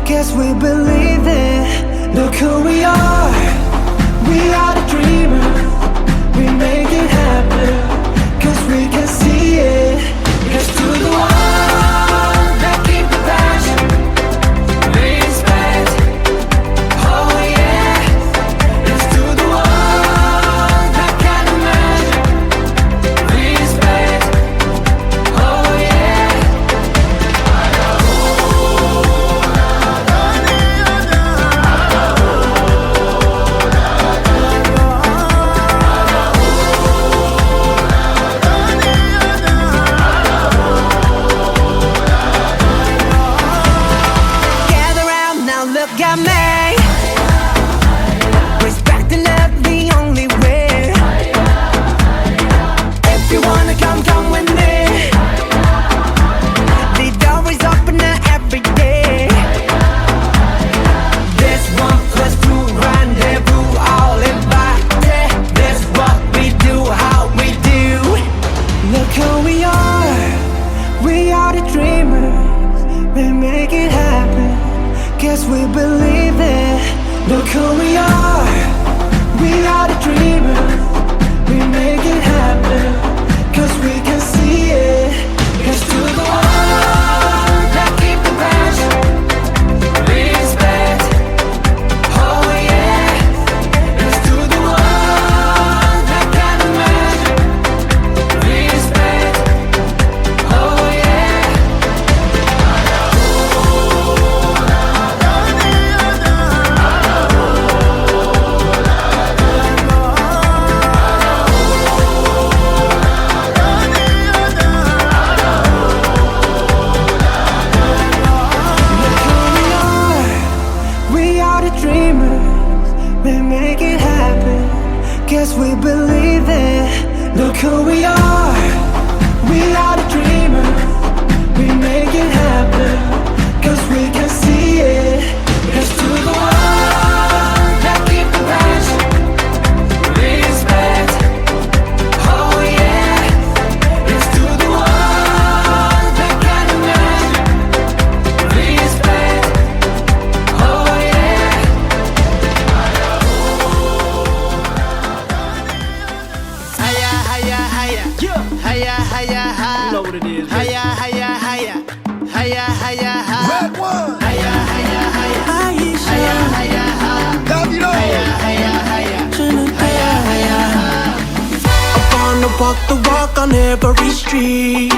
Guess we believe it. Look who we are. We are the dreamers. We make it happen. Cause we can see it. Cause to the one that keep the passion, respect. Oh yeah. It's to the one that can imagine, respect. Oh yeah. Gather round now, look at me. Respect and love the only way. If you wanna come, come with me. The door is open now every day. This 1+2 rendezvous, all invited. This what we do, how we do. Look who we are. We are the dreamers. We make it happen. Guess we believe it. Look who we are. We are the dreamers. We make it happen. Cause we can see it. Cause to the one that keep the passion, respect. Oh yeah. It's to the one that can imagine, respect. Oh yeah. Look who we are. We are the dreamers. We make it happen. Guess we believe it. Look who we are. We are the dreamers. We make it happen. Cause we can see it. Cause to the one that keep the passion, respect. Oh yeah. It's to the one that can imagine, respect. Oh yeah. Higher, higher, higher. Yeah. Higher, higher, higher. You know what it is. Higher, higher, higher. Higher, higher, higher. Red one. Higher, higher, higher. Higher, higher, higher. Davido. Higher, higher, higher. Higher, higher, higher. I wanna walk the walk on every street.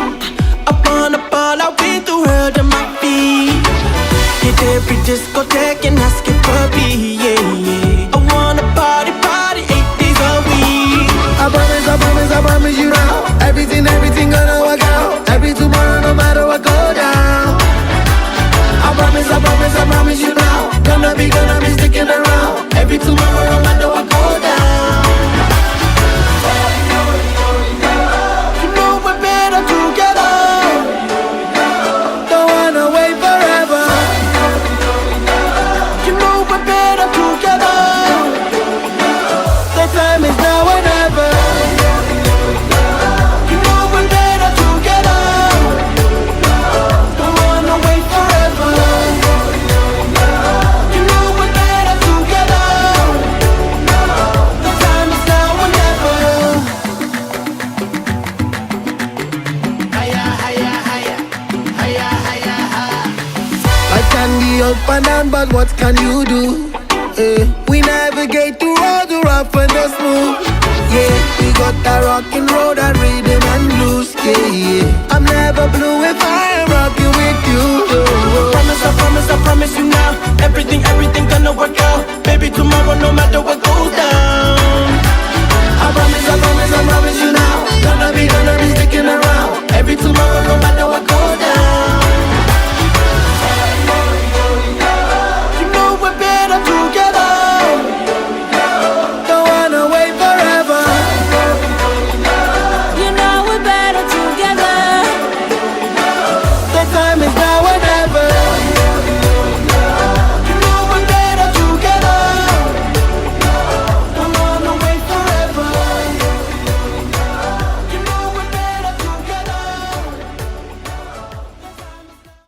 I wanna ball out with the world at my feet. Hit every discotheque and ask it for me, yeah, yeah. I wanna party, party 8 days a week. I promise you now. Everything gonna work out. Every tomorrow, no matter what go down. I promise you now. Gonna be sticking around. Every tomorrow, no matter what go down. You know we're better together. Don't wanna wait forever. You know we're better together. The time is now or never. You know we're better together. Don't wanna wait forever. You know we're better together. The time is now or never. Higher, higher, higher. Higher, higher, higher. Life can be up and down, but what can you do? We navigate through all the rough and the smooth. Yeah, we got that rockin' road and rhythm and blues. Yeah, yeah. I'm never blue if I am rocking with you. I promise you now. Everything gonna work out. Baby, tomorrow, no matter what goes down.